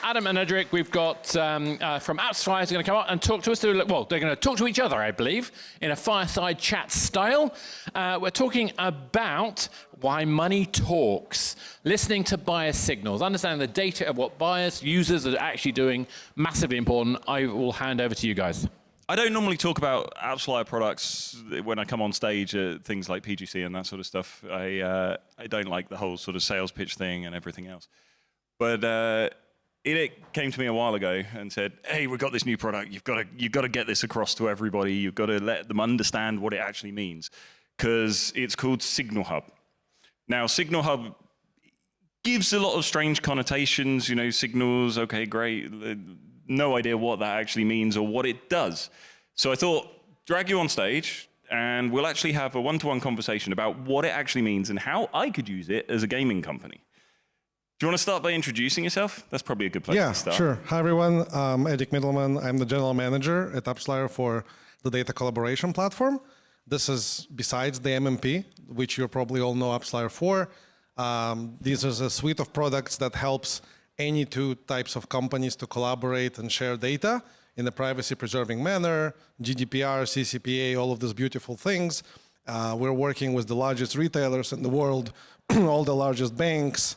Adam and Edric, we've got from AppsFlyer is going to come up and talk to us. Well, they're going to talk to each other, I believe, in a fireside chat style. We're talking about why money talks, listening to buyer signals, understanding the data of what buyers, users are actually doing, massively important. I will hand over to you guys. I don't normally talk about AppsFlyer products when I come on stage at things like PGC and that sort of stuff. I don't like the whole sort of sales pitch thing and everything else. But Edik came to me a while ago and said, "Hey, we've got this new product. You've got to get this across to everybody. You've got to let them understand what it actually means, because it's called Signal Hub." Now, Signal Hub gives a lot of strange connotations. You know, signals. Okay, great. No idea what that actually means or what it does. So I thought, drag you on stage, and we'll actually have a one-to-one conversation about what it actually means and how I could use it as a gaming company. Do you want to start by introducing yourself? That's probably a good place to start. Yeah, sure. Hi, everyone. I'm Edik Mitelman. I'm the general manager at AppsFlyer for the data collaboration platform. This is besides the MMP, which you probably all know AppsFlyer for. This is a suite of products that helps any two types of companies to collaborate and share data in a privacy-preserving manner, GDPR, CCPA, all of these beautiful things. We're working with the largest retailers in the world, all the largest banks,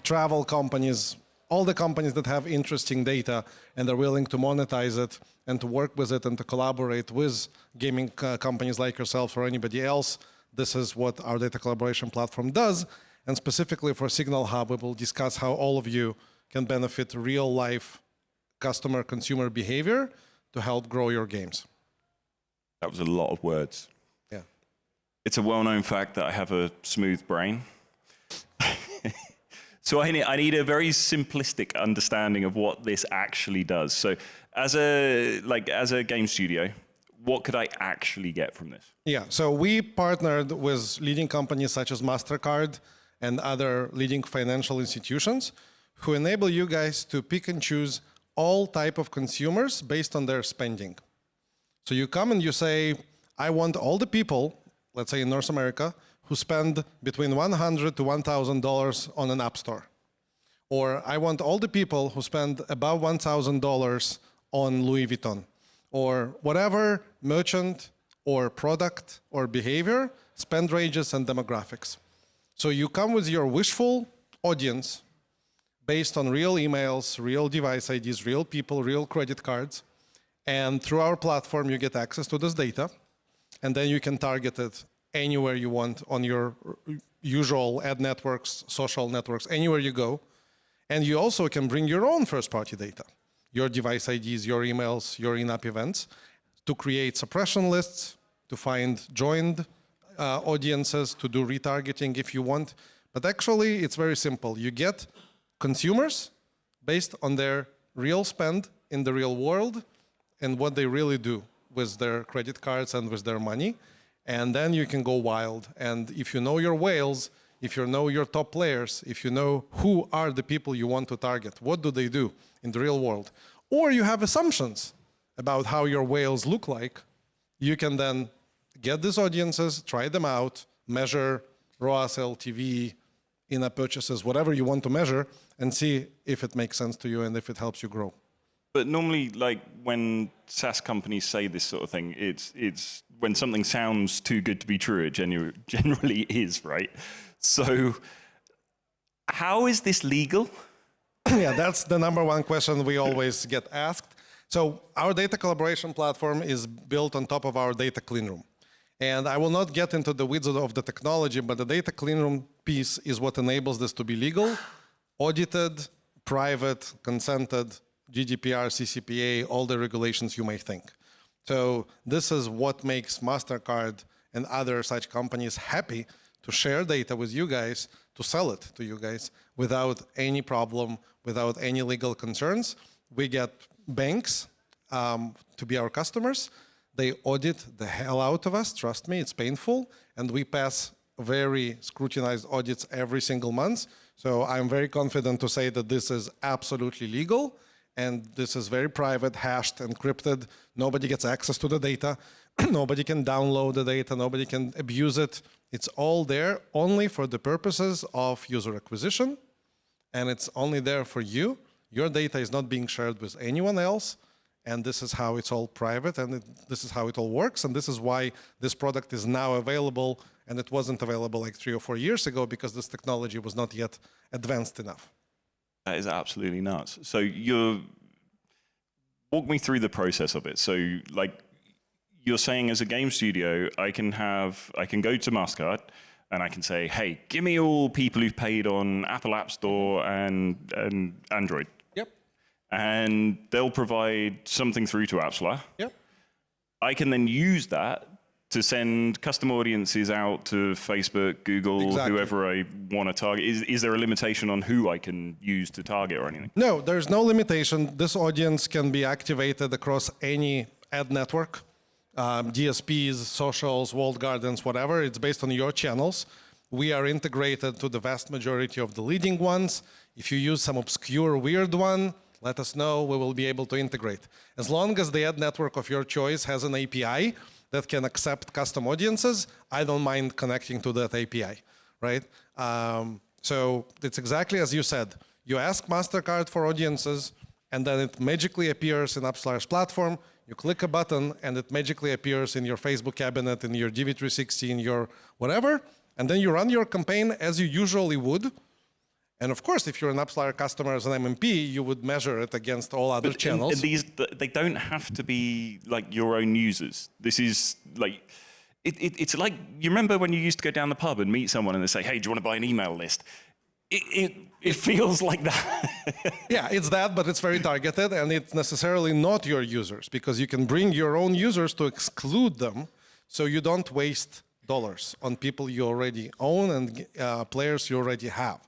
travel companies, all the companies that have interesting data and are willing to monetize it and to work with it and to collaborate with gaming companies like yourself or anybody else. This is what our data collaboration platform does. And specifically for Signal Hub, we will discuss how all of you can benefit real-life customer-consumer behavior to help grow your games. That was a lot of words. Yeah. It's a well-known fact that I have a smooth brain. So I need a very simplistic understanding of what this actually does. So as a game studio, what could I actually get from this? Yeah, so we partnered with leading companies such as MasterCard and other leading financial institutions who enable you guys to pick and choose all type of consumers based on their spending. So you come and you say, I want all the people, let's say in North America, who spend between $100 to $1,000 on an app store. Or I want all the people who spend above $1,000 on Louis Vuitton. Or whatever merchant or product or behavior, spend ranges and demographics. So you come with your wishful audience based on real emails, real device IDs, real people, real credit cards. And through our platform, you get access to this data. And then you can target it anywhere you want on your usual ad networks, social networks, anywhere you go. And you also can bring your own first-party data, your device IDs, your emails, your in-app events, to create suppression lists, to find joined audiences, to do retargeting if you want. But actually, it's very simple. You get consumers based on their real spend in the real world and what they really do with their credit cards and with their money. And then you can go wild. And if you know your whales, if you know your top players, if you know who are the people you want to target, what do they do in the real world, or you have assumptions about how your whales look like, you can then get these audiences, try them out, measure ROAS, LTV, in-app purchases, whatever you want to measure, and see if it makes sense to you and if it helps you grow. But normally, like when SaaS companies say this sort of thing, it's when something sounds too good to be true, it generally is, right? So how is this legal? Yeah, that's the number one question we always get asked. So our data collaboration platform is built on top of our data cleanroom. And I will not get into the weeds of the technology, but the data cleanroom piece is what enables this to be legal, audited, private, consented, GDPR, CCPA, all the regulations you may think. So this is what makes MasterCard and other such companies happy to share data with you guys, to sell it to you guys without any problem, without any legal concerns. We get banks to be our customers. They audit the hell out of us, trust me, it's painful, and we pass very scrutinized audits every single month. So I'm very confident to say that this is absolutely legal, and this is very private, hashed, encrypted. Nobody gets access to the data. Nobody can download the data. Nobody can abuse it. It's all there only for the purposes of user acquisition, and it's only there for you. Your data is not being shared with anyone else, and this is how it's all private, and this is how it all works, and this is why this product is now available, and it wasn't available like 3 or 4 years ago because this technology was not yet advanced enough. That is absolutely nuts. So walk me through the process of it. So like you're saying as a game studio, I can go to MasterCard and I can say, hey, give me all people who've paid on Apple App Store and Android. Yep. And they'll provide something through to AppsFlyer. Yep. I can then use that to send custom audiences out to Facebook, Google, Exactly. whoever I want to target. Is there a limitation on who I can use to target or anything? No, there's no limitation. This audience can be activated across any ad network, DSPs, socials, walled gardens, whatever. It's based on your channels. We are integrated to the vast majority of the leading ones. If you use some obscure, weird one, let us know. We will be able to integrate. As long as the ad network of your choice has an API that can accept custom audiences, I don't mind connecting to that API, right? So it's exactly as you said. You ask MasterCard for audiences, and then it magically appears in AppsFlyer's platform. You click a button, and it magically appears in your Facebook cabinet, in your DV360, in your whatever, and then you run your campaign as you usually would. And of course, if you're an AppsFlyer customer as an MMP, you would measure it against all other channels. And these, they don't have to be like your own users. This is like, it's like, you remember when you used to go down the pub and meet someone and they say, hey, do you want to buy an email list? It feels like that. Yeah, it's that, but it's very targeted, and it's necessarily not your users, because you can bring your own users to exclude them, so you don't waste dollars on people you already own and players you already have.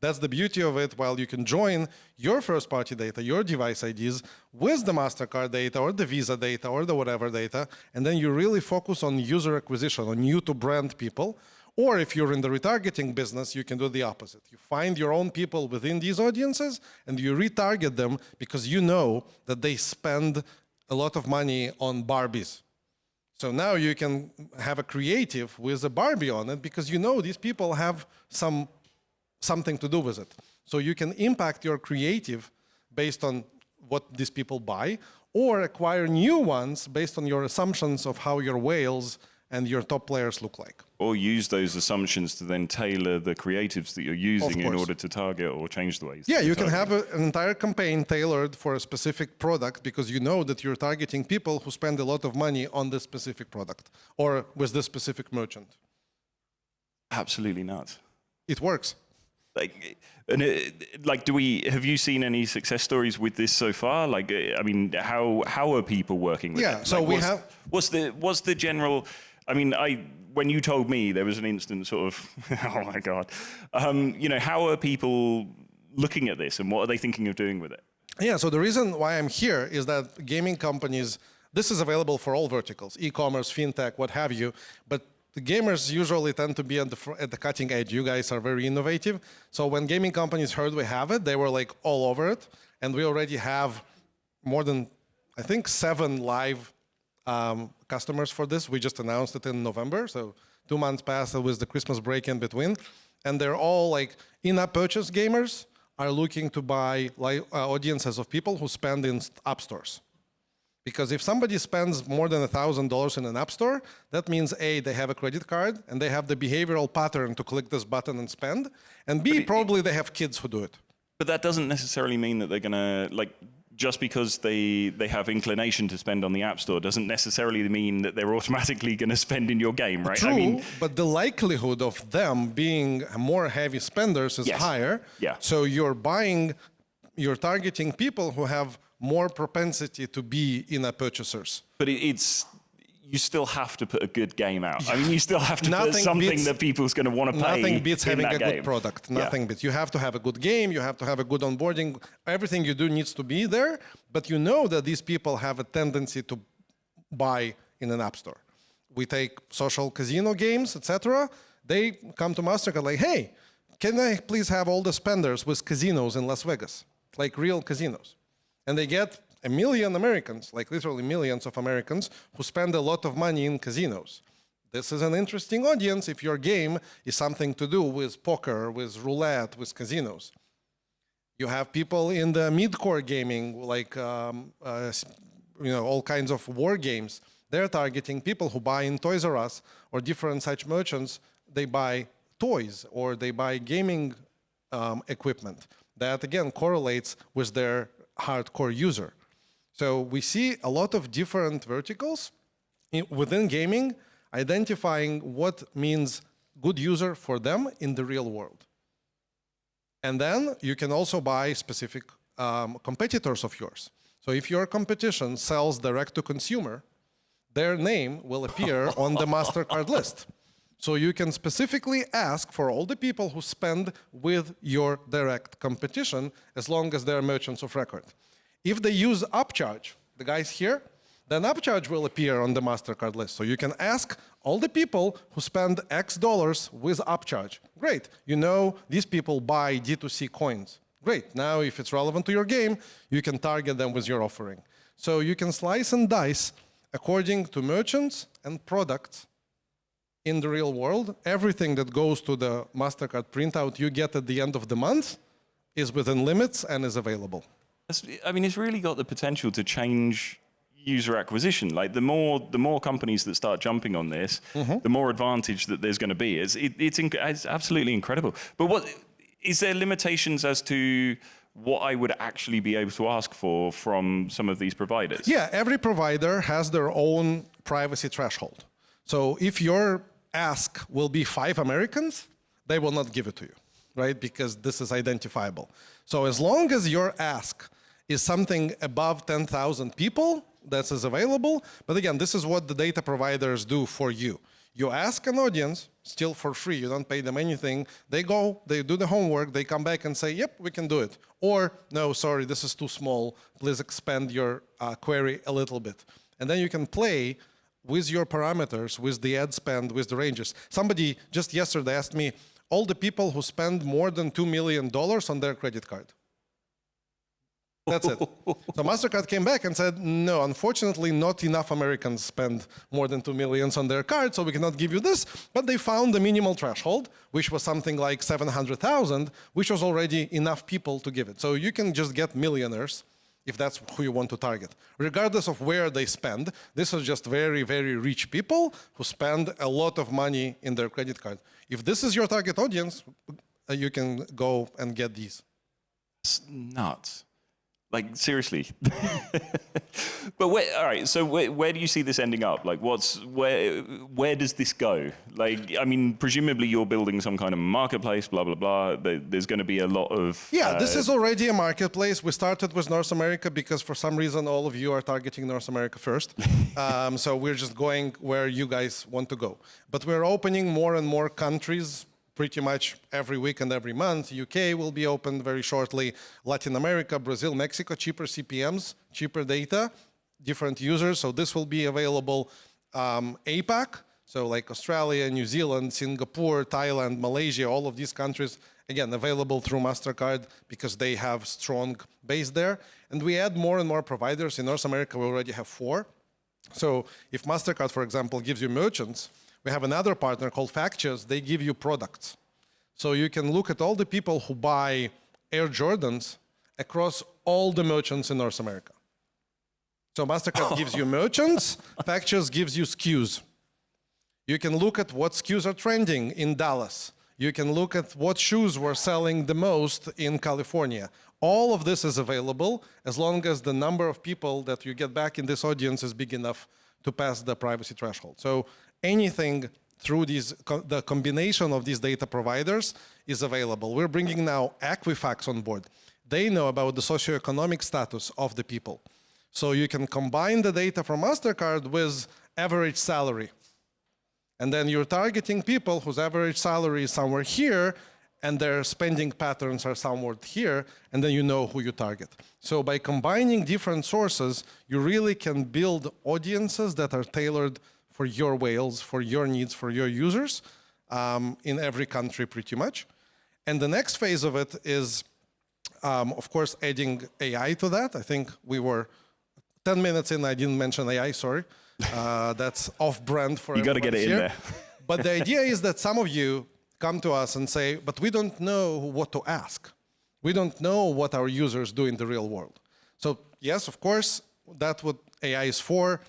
That's the beauty of it. While you can join your first-party data, your device IDs, with the MasterCard data or the Visa data or the whatever data, and then you really focus on user acquisition, on new-to-brand people. Or if you're in the retargeting business, you can do the opposite. You find your own people within these audiences, and you retarget them because you know that they spend a lot of money on Barbies. So now you can have a creative with a Barbie on it because you know these people have something to do with it. So you can impact your creative based on what these people buy, or acquire new ones based on your assumptions of how your whales and your top players look like. Or use those assumptions to then tailor the creatives that you're using in order to target or change the ways. Yeah, you can have an entire campaign tailored for a specific product because you know that you're targeting people who spend a lot of money on this specific product or with this specific merchant. Absolutely nuts. It works. Like, have you seen any success stories with this so far? Like, I mean, how are people working with it? Yeah, so like, what's the general? I mean, when you told me there was an instant sort of, oh my God, you know, how are people looking at this and what are they thinking of doing with it? Yeah, so the reason why I'm here is that gaming companies, this is available for all verticals, e-commerce, fintech, what have you, but the gamers usually tend to be at the cutting edge. You guys are very innovative. So when gaming companies heard we have it, they were like all over it. And we already have more than, I think, 7 live customers for this. We just announced it in November. So 2 months passed with the Christmas break in between. And they're all like in-app purchase gamers are looking to buy audiences of people who spend in app stores. Because if somebody spends more than $1,000 in an app store, that means A, they have a credit card, and they have the behavioral pattern to click this button and spend, and B, probably they have kids who do it. But that doesn't necessarily mean that they're going to, like, just because they have inclination to spend on the App Store doesn't necessarily mean that they're automatically going to spend in your game, right? True, I mean, but the likelihood of them being more heavy spenders is higher. Yeah. So you're targeting people who have more propensity to be in-app purchasers. But you still have to put a good game out. I mean, you still have to put something that people's going to want to pay. Nothing beats having a good product. Nothing Yeah. beats. You have to have a good game. You have to have a good onboarding. Everything you do needs to be there. But you know that these people have a tendency to buy in an app store. We take social casino games, etc. They come to MasterCard like, hey, can I please have all the spenders with casinos in Las Vegas, like real casinos? And they get 1 million Americans, like literally millions of Americans, who spend a lot of money in casinos. This is an interesting audience if your game is something to do with poker, with roulette, with casinos. You have people in the mid-core gaming, like all kinds of war games. They're targeting people who buy in Toys R Us or different such merchants. They buy toys or they buy gaming equipment. That again correlates with their hardcore user. So we see a lot of different verticals within gaming, identifying what means good user for them in the real world. And then you can also buy specific competitors of yours. So if your competition sells direct to consumer, their name will appear on the MasterCard list. So you can specifically ask for all the people who spend with your direct competition, as long as they're merchants of record. If they use upcharge, the guys here, then upcharge will appear on the MasterCard list. So you can ask all the people who spend X dollars with upcharge. Great, you know these people buy D2C coins. Great, now if it's relevant to your game, you can target them with your offering. So you can slice and dice according to merchants and products in the real world. Everything that goes to the MasterCard printout you get at the end of the month is within limits and is available. I mean, it's really got the potential to change user acquisition. Like the more companies that start jumping on this, the more advantage that there's going to be. It's absolutely incredible. But what is there limitations as to what I would actually be able to ask for from some of these providers? Yeah, every provider has their own privacy threshold. So if your ask will be 5 Americans, they will not give it to you, right? Because this is identifiable. So as long as your ask is something above 10,000 people, that is available. But again, this is what the data providers do for you. You ask an audience, still for free, you don't pay them anything. They go, they do the homework, they come back and say, yep, we can do it. Or, no, sorry, this is too small, please expand your query a little bit. And then you can play with your parameters, with the ad spend, with the ranges. Somebody just yesterday asked me, all the people who spend more than $2 million on their credit card. That's it. So MasterCard came back and said, no, unfortunately, not enough Americans spend more than 2 million on their card, so we cannot give you this. But they found the minimal threshold, which was something like 700,000, which was already enough people to give it. So you can just get millionaires if that's who you want to target. Regardless of where they spend, this is just very, very rich people who spend a lot of money in their credit card. If this is your target audience, you can go and get these. It's nuts. Like, seriously. But all right, so where do you see this ending up? Like, where does this go? Like, I mean, presumably you're building some kind of marketplace, blah, blah, blah. There's going to be a lot of... Yeah, this is already a marketplace. We started with North America because for some reason all of you are targeting North America first. So we're just going where you guys want to go. But we're opening more and more countries pretty much every week and every month. UK will be opened very shortly. Latin America, Brazil, Mexico, cheaper CPMs, cheaper data, different users. So this will be available APAC, so like Australia, New Zealand, Singapore, Thailand, Malaysia, all of these countries, again, available through MasterCard because they have strong base there. And we add more and more providers. In North America, we already have 4. So if MasterCard, for example, gives you merchants, we have another partner called Factures. They give you products. So you can look at all the people who buy Air Jordans across all the merchants in North America. So MasterCard gives you merchants, Factures gives you SKUs. You can look at what SKUs are trending in Dallas. You can look at what shoes were selling the most in California. All of this is available as long as the number of people that you get back in this audience is big enough to pass the privacy threshold. So anything through the combination of these data providers is available. We're bringing now Equifax on board. They know about the socioeconomic status of the people. So you can combine the data from MasterCard with average salary. And then you're targeting people whose average salary is somewhere here, and their spending patterns are somewhere here, and then you know who you target. So by combining different sources, you really can build audiences that are tailored for your whales, for your needs, for your users, in every country pretty much. And the next phase of it is, of course, adding AI to that. I think we were 10 minutes in, I didn't mention AI, sorry. That's off-brand for you got to get it in there. But the idea is that some of you come to us and say, but we don't know what to ask. We don't know what our users do in the real world. So yes, of course, that's what AI is for.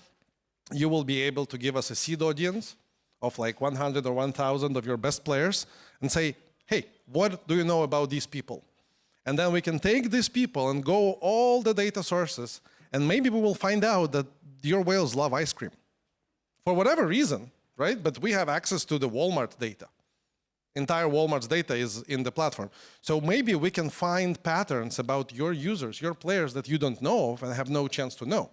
You will be able to give us a seed audience of like 100 or 1,000 of your best players and say, hey, what do you know about these people? And then we can take these people and go all the data sources, and maybe we will find out that your whales love ice cream for whatever reason, right? But we have access to the Walmart data. Entire Walmart's data is in the platform. So maybe we can find patterns about your users, your players that you don't know of and have no chance to know.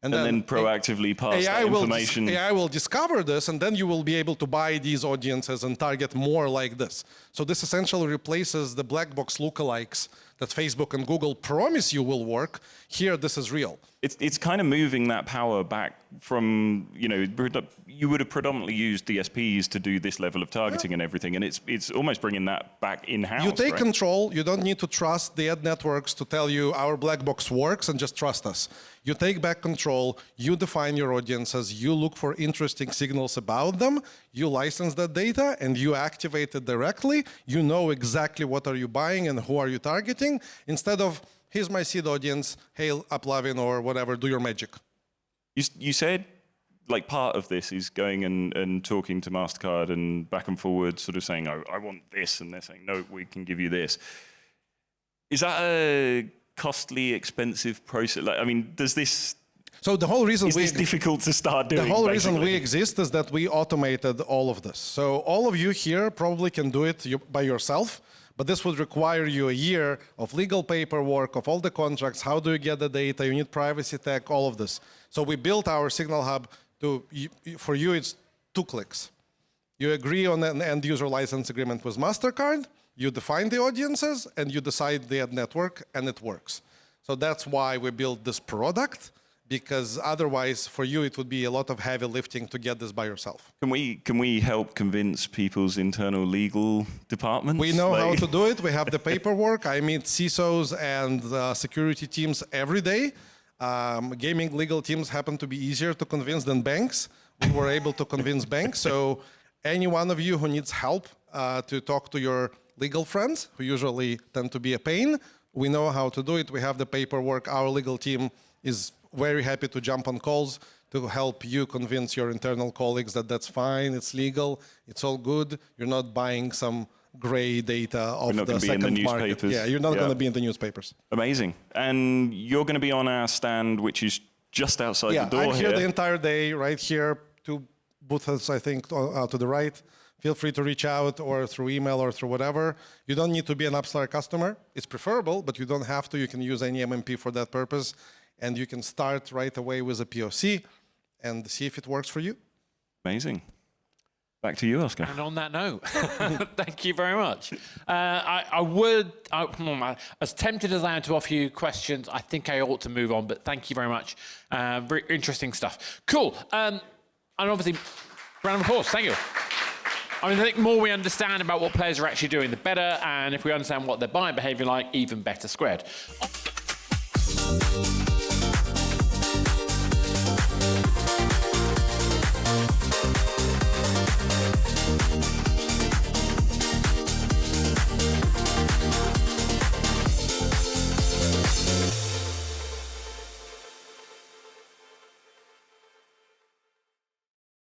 And then proactively pass that information. AI will discover this, and then you will be able to buy these audiences and target more like this. So this essentially replaces the black box lookalikes that Facebook and Google promise you will work. Here, this is real. It's kind of moving that power back from, you would have predominantly used DSPs to do this level of targeting and everything, and it's almost bringing that back in-house. You take control. You don't need to trust the ad networks to tell you our black box works and just trust us. You take back control, you define your audiences, you look for interesting signals about them, you license that data, and you activate it directly. You know exactly what are you buying and who are you targeting, instead of, here's my seed audience, hey, AppsFlyer or whatever, do your magic. You said, like, part of this is going and talking to MasterCard and back and forward, sort of saying, I want this, and they're saying, no, we can give you this. Is that a costly, expensive process? Like, I mean, does this... So the whole reason is this difficult to start doing? The whole basically? reason we exist is that we automated all of this. So all of you here probably can do it by yourself, but this would require you a year of legal paperwork, of all the contracts, how do you get the data, you need privacy tech, all of this. So we built our Signal Hub for you, it's 2 clicks. You agree on an end user license agreement with MasterCard, you define the audiences, and you decide the ad network, and it works. So that's why we built this product, because otherwise, for you, it would be a lot of heavy lifting to get this by yourself. Can we help convince people's internal legal departments? We know how to do it. We have the paperwork. I meet CISOs and security teams every day. Gaming legal teams happen to be easier to convince than banks. We were able to convince banks. So any one of you who needs help to talk to your legal friends, who usually tend to be a pain, we know how to do it. We have the paperwork. Our legal team is very happy to jump on calls to help you convince your internal colleagues that that's fine, it's legal, it's all good. You're not buying some gray data of the second market. Yeah, you're not going to be in the newspapers. Amazing. And you're going to be on our stand, which is just outside the door I'm here the entire day, right here. 2 booths, I think, to the right. Feel free to reach out or through email or through whatever. You don't need to be an AppsFlyer customer. It's preferable, but you don't have to. You can use any MMP for that purpose. And you can start right away with a POC and see if it works for you. Amazing. Back to you, Oscar. And on that note, thank you very much. As tempted as I am to offer you questions, I think I ought to move on, but thank you very much. Very interesting stuff. Cool. And obviously, round of applause. Thank you. I mean, I think the more we understand about what players are actually doing, the better. And if we understand what their buying behavior like, even better squared.